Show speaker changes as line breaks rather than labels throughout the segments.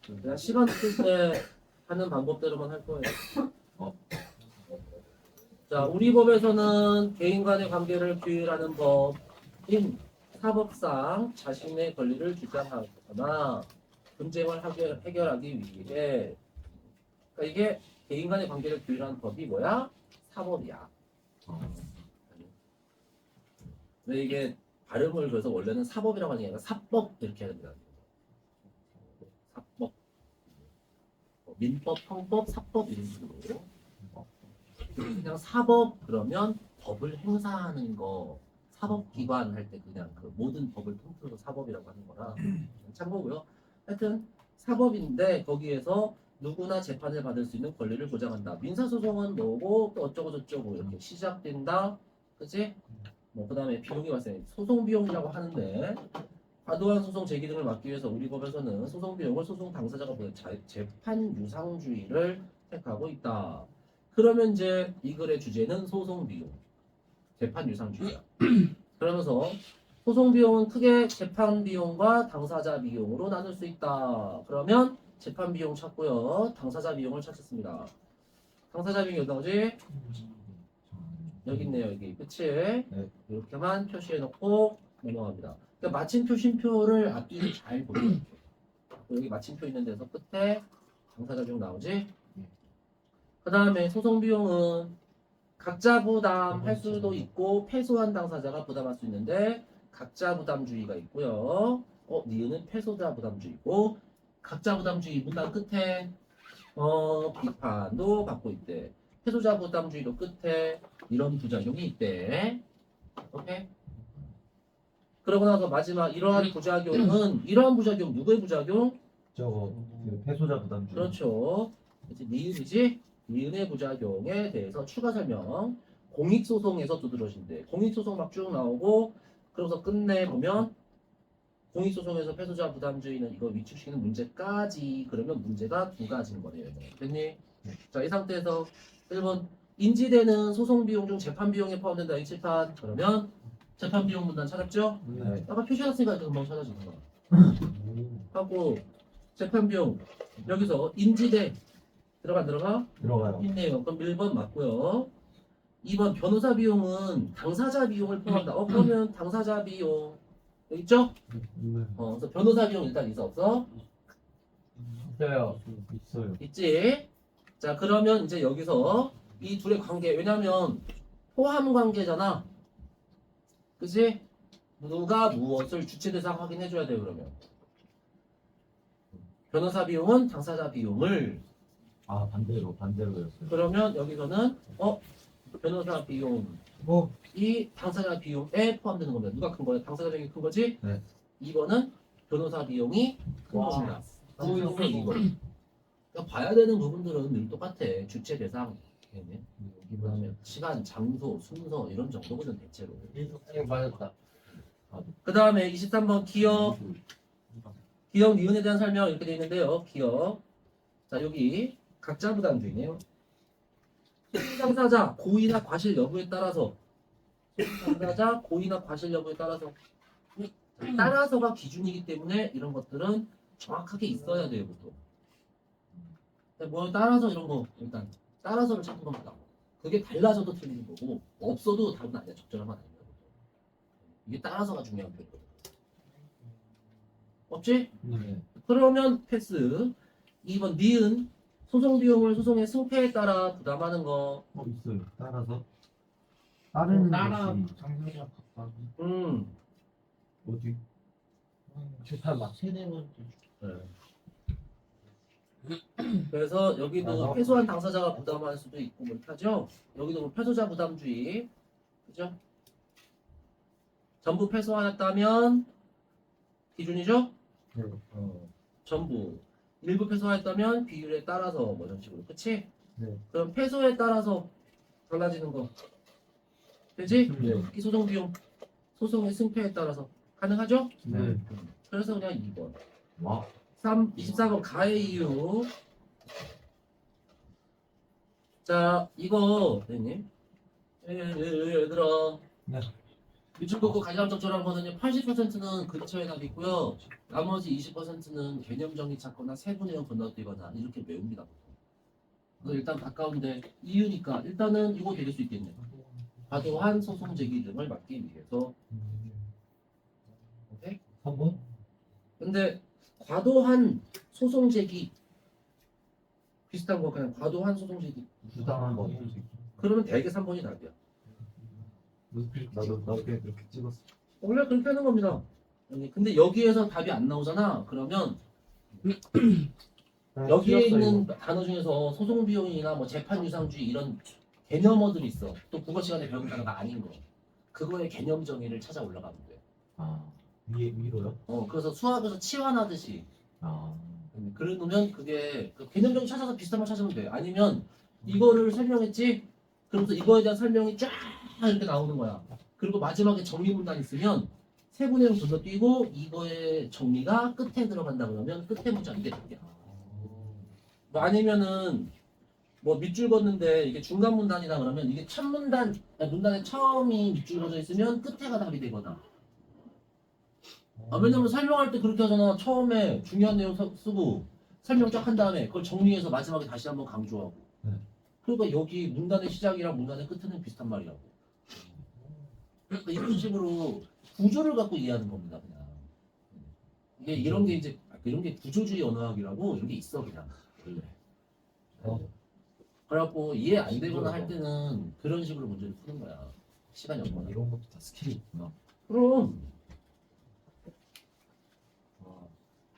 그냥 시간 쓸 때 하는 방법대로만 할 거예요. 자, 우리 법에서는 개인 간의 관계를 규율하는 법인 사법상 자신의 권리를 주장하거나 분쟁을 해결하기 위해, 그러니까 이게 개인 간의 관계를 규율하는 법이 뭐야? 사법이야. 근데 이게 발음을 그래서 원래는 사법이라고 하는 게 아니라 사법 이렇게 해야 됩니다. 사법, 민법, 형법, 사법 이런 식으로. 그냥 사법 그러면 법을 행사하는 거, 사법기관 할 때 그냥 그 모든 법을 통틀어서 사법이라고 하는 거라 참고고요. 하여튼 사법인데 거기에서 누구나 재판을 받을 수 있는 권리를 보장한다. 민사소송은 뭐고 또 어쩌고 저쩌고 이렇게 시작된다. 그치? 뭐 그다음에 비용이 발생, 소송 비용이라고 하는데 과도한 소송 제기 등을 막기 위해서 우리 법에서는 소송 비용을 소송 당사자가 부는 재판 유상주의를 택하고 있다. 그러면 이제 이 글의 주제는 소송 비용, 재판 유상주의야. 그러면서 소송 비용은 크게 재판 비용과 당사자 비용으로 나눌 수 있다. 그러면 재판 비용 찾고요, 당사자 비용을 찾겠습니다. 당사자 비용이 어디 나오지? 여기 있네요, 여기. 그치? 이렇게만 표시해 놓고 넘어갑니다. 그러니까 마침표, 쉼표를 앞뒤로 잘 보세요. 여기 마침표 있는 데서 끝에 당사자 비용 나오지? 그 다음에 소송 비용은 각자 부담할 수도 있고 패소한 당사자가 부담할 수 있는데 각자 부담주의가 있고요. 니은은 패소자 부담주의고, 각자 부담주의 문단 끝에 비판도 받고 있대. 패소자 부담주의도 끝에 이런 부작용이 있대. 오케이? 그러고 나서 마지막 이러한 부작용은, 이러한 부작용 누구의 부작용?
저거 그 패소자 부담주의.
그렇죠. 이제 니은이지? 니은의 부작용에 대해서 추가 설명. 공익소송에서 두드러진대. 공익소송 막 쭉 나오고, 그러고서 끝내 보면 공익소송에서 패소자 부담주의는 이거 위축시키는 문제까지, 그러면 문제가 두 가지인 거네요. 됐니? 자, 이 상태에서 1번 인지되는 소송 비용 중 재판 비용에 포함된다. 이칠판. 그러면 재판 비용 문단 찾았죠?
네.
아까 표시해놨으니까 금방 찾아지는 거야. 하고 재판 비용 여기서 인지돼 들어가?
들어가요.
있네요. 그럼 1번 맞고요. 2번 변호사 비용은 당사자 비용을 포함한다. 그러면 당사자 비용 여기 있죠?
네.
그래서 변호사 비용 일단 있어 없어?
있어요. 있어요.
있지? 자, 그러면 이제 여기서 이 둘의 관계, 왜냐면 포함 관계잖아. 그치? 누가 무엇을 주체 대상 확인해줘야 돼. 그러면 변호사 비용은 당사자 비용을,
아 반대로였어요.
그러면 여기서는 변호사 비용이
뭐?
당사자 비용에 포함되는 겁니다. 누가 큰 거야? 당사자 비용이 큰 거지?
네.
2번은 변호사 비용이 큰
와.
것이다. 그러니까 봐야 되는 부분들은 늘 똑같아. 주체 대상, 그다음에 시간, 장소, 순서 이런 정도거든 대체로.
맞았다.
그 다음에 23번 기업 니은에 대한 설명 이렇게 되어 있는데요. 기업. 자, 여기 각자 부담주의네요. 당사자 고의나 과실 여부에 따라서, 당사자 고의나 과실 여부에 따라서, 따라서가 기준이기 때문에 이런 것들은 정확하게 있어야 돼요. 보통. 뭐 따라서 이런 거 일단 따라서를 찾는 겁니다. 그게 달라져도 틀리는 거고 없어도 답은 아니야. 적절한 건 아니야. 이게 따라서가 중요한 거거든. 없지?
네.
그러면 패스. 2번 니은 소송 비용을 소송의 승패에 따라 부담하는 거.
있어요. 따라서 다른
따라
것이
당사자 각각
어디?
재판 막 세네 번.
그래서 여기도 패소한 당사자가 부담할 수도 있고 뭐 이렇게 하죠. 여기도 뭐 패소자 부담주의, 그죠? 전부 패소하였다면 기준이죠?
네.
전부. 일부 패소하였다면 비율에 따라서 뭐 이런 식으로, 그치?
네.
그럼 패소에 따라서 달라지는 거 되지?
네.
이 소송 비용, 소송의 승패에 따라서 가능하죠?
네.
그래서 그냥 2번.
와.
24번 가해 이유. 자, 이거 선생님 얘들아,
네.
밑줄 긋고 가장 적절한 거는요. 80%는 근처에 답이 있고요. 나머지 20%는 개념 정리 찾거나 세부 내용 건너뛰거나 이렇게 외웁니다. 그래서 일단 가까운데 이유니까 일단은 이거 될 수 있겠네. 과도한 소송 제기 등을 막기 위해서. 오케이?
3번?
근데 과도한 소송 제기 비슷한 거 그냥 과도한 소송 제기
부당한 거.
그러면 대개 3번이 답이야.
나도 그냥 그렇게 찍었어.
원래 그렇게 하는 겁니다. 근데 여기에서 답이 안 나오잖아. 그러면 여기에 있는 단어 중에서 소송 비용이나 뭐 재판 유상주의 이런 개념어들이 있어. 또 국어 시간에 배운 단어가 아닌 거. 그거의 개념 정의를 찾아 올라가면 돼.
아, 위로요?
그래서 수학에서 치환하듯이
아,
그러면 그게 그 개념 정의 찾아서 비슷한 걸 찾으면 돼. 아니면 이거를 설명했지? 그러면서 이거에 대한 설명이 쫙 이렇게 나오는 거야. 그리고 마지막에 정리 문단 있으면 세부 내용 건너뛰고 이거의 정리가 끝에 들어간다 그러면 끝에 문장 이게 답이야. 뭐 아니면은 뭐 밑줄 걷는데 이게 중간 문단이다 그러면 이게 첫 문단 아니, 문단의 처음이 밑줄 걷어 있으면 끝에가 답이 되거나. 왜냐면 설명할 때 그렇게 하잖아. 처음에 중요한 내용 쓰고 설명 쫙 한 다음에 그걸 정리해서 마지막에 다시 한번 강조하고.
네.
그러니까 여기 문단의 시작이랑 문단의 끝은 비슷한 말이라고. 그러니까 이런 식으로 구조를 갖고 이해하는 겁니다, 그냥. 이게 이런 게 이제 이런 게 구조주의 언어학이라고 이런 게 있어 그냥. 원래. 그래갖고 이해 안 되거나 할 때는 그런 식으로 문제를 푸는 거야. 시간이 없거나.
이런 것도 다 스킬이 있구나.
그럼.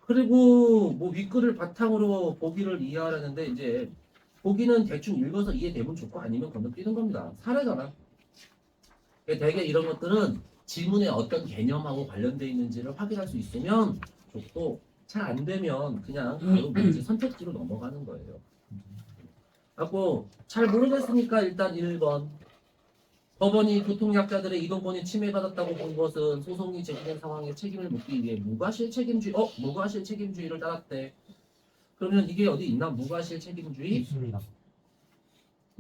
그리고 뭐 윗글을 바탕으로 보기를 이해하라는데 이제 보기는 대충 읽어서 이해되면 좋고 아니면 건너뛰는 겁니다. 사례잖아. 대개 이런 것들은 지문에 어떤 개념하고 관련돼 있는지를 확인할 수 있으면 좋고 잘 안 되면 그냥 바로 문제 선택지로 넘어가는 거예요. 하고 잘 모르겠으니까 일단 1번 법원이 교통약자들의 이동권이 침해받았다고 본 것은 소송이 제기된 상황에 책임을 묻기 위해 무과실 책임주의 무과실 책임주의를 따랐대. 그러면 이게 어디 있나? 무과실 책임주의?
있습니다.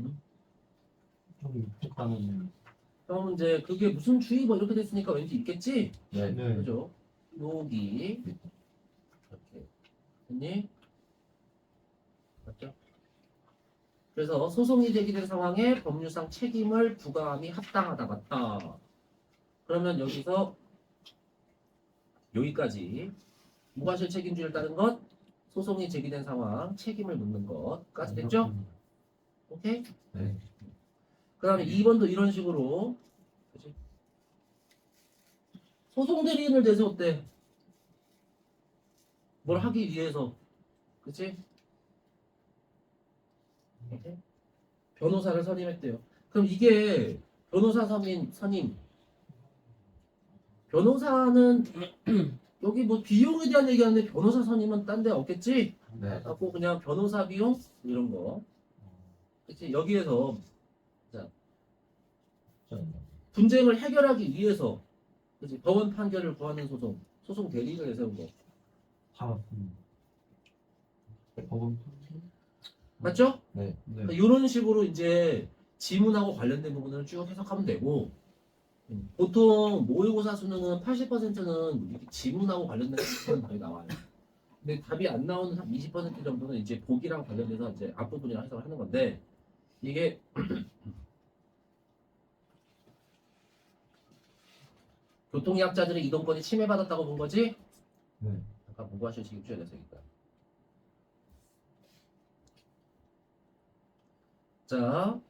응?
좀 익숙하면.
그럼 이제 그게 무슨 주의 뭐 이렇게 됐으니까 왠지 있겠지?
네.
그죠? 여기 이렇게 됐니? 맞죠? 그래서 소송이 제기된 상황에 법률상 책임을 부과함이 합당하다 맞다. 그러면 여기서 여기까지 무과실 책임주의를 따른 것, 소송이 제기된 상황, 책임을 묻는 것까지 됐죠? 오케이?
네.
그 다음에 2번도 이런 식으로 그치? 소송 대리인을 내세웠대. 뭘 하기 위해서. 그치? 오케이? 변호사를 선임했대요. 그럼 이게 변호사 선임. 변호사는 여기 뭐 비용에 대한 얘기하는데 변호사 선임은 딴 데 없겠지?
네.
갖고 그냥 변호사 비용 이런 거. 그치? 여기에서 분쟁을 해결하기 위해서 그치? 법원 판결을 구하는 소송 대리인을 내세운 거.
법원.
맞죠?
네. 네.
이런 식으로 이제 지문하고 관련된 부분을 쭉 해석하면 되고 보통 모의고사 수능은 80%는 이렇게 지문하고 관련된 부분이 거의 나와요. 근데 답이 안 나오는 한 20% 정도는 이제 보기랑 관련돼서 이제 앞부분이랑 해석을 하는 건데 이게 교통약자들의 이동권이 침해받았다고 본 거지?
네.
아까 무과실 책임주의 내세우겠다. 자,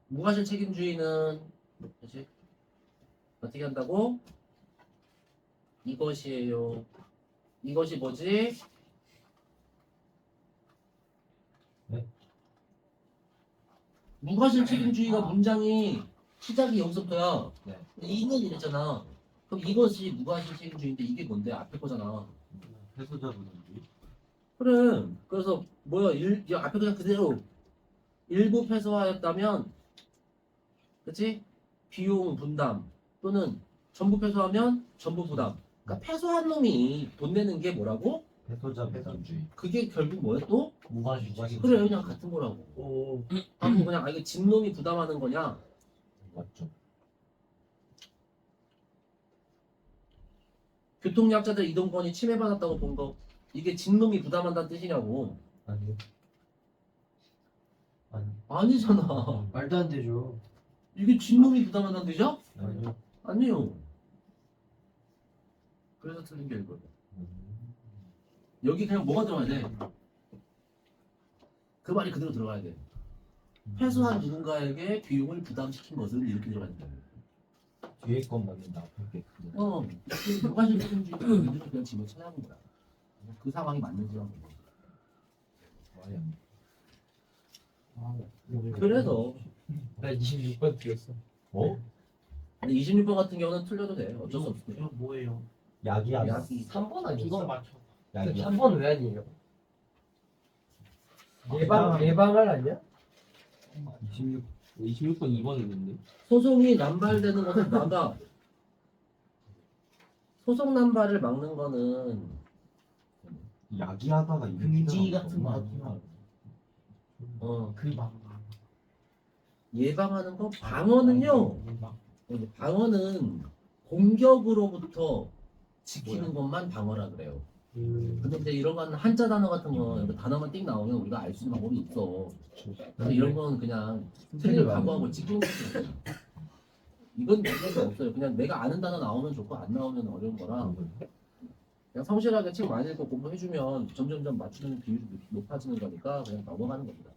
무과실 책임주의는 그치? 어떻게 한다고? 이것이에요. 이것이 뭐지?
네?
무과실 책임주의가 문장이 시작이 여기서부터야.
네.
이는 이랬잖아. 그럼 이것이 무과실 책임주의인데 이게 뭔데? 앞에 거잖아.
해소자분인지.
그래. 그래서 뭐야? 앞에 그냥 그대로 일부 패소하였다면, 그치? 비용 분담 또는 전부 패소하면 전부 부담. 그러니까 패소한 놈이 돈 내는 게 뭐라고?
해소자분인지.
그게 결국 뭐야 또?
무과실.
그래 그냥 같은 거라고.
오.
하고 그냥 이거 진 놈이 부담하는 거냐?
맞죠.
교통약자들 이동권이 침해받았다고 본 거 이게 진놈이 부담한다는 뜻이냐고.
아니요. 아니.
아니잖아.
말도 안 되죠.
이게 진놈이 부담한다는 뜻이야?
아니요.
아니요. 그래서 틀린 게 이거예요. 여기 그냥 뭐가 들어가야 돼? 그 말이 그대로 들어가야 돼. 회수한 누군가에게 비용을 부담시킨 것은 이렇게 들어가야 돼.
뒤에 것만 나쁘게.
누가 실수인지 그대로 그냥 집어 찾아본 거야. 그 상황이 맞는지만 보고. 그래서
나 26번 뛰었어.
어?
근데 26번 같은 경우는 틀려도 돼. 어쩔 수 없어.
이거 뭐예요?
약이야.
약이
3번 아니었어? 이거 맞춰.
약이야.
3번 왜 아니에요? 예방을 아니야?
26번 2번 있는데.
소송이 남발되는 것은 나가. 소송 남발을 막는 거는
약이 하다가 이렇게
금지
되더라고.
같은 거 하구나. 그 막.
예방하는 거 방어는요. 방어는 공격으로부터 지키는 것만 방어라 그래요. 근데 이제 이런 거는 한자 단어 같은 거 이렇게 단어만 띵 나오면 우리가 알 수 있는 방법이 있어. 근데 이런 건 그냥 틀린 각오하고 찍는 거죠. 이건 문제가 없어요. 그냥 내가 아는 단어 나오면 좋고 안 나오면 어려운 거라 그냥 성실하게 책 많이 읽고 공부해주면 점점점 맞추는 비율이 높아지는 거니까 그냥 넘어가는 겁니다.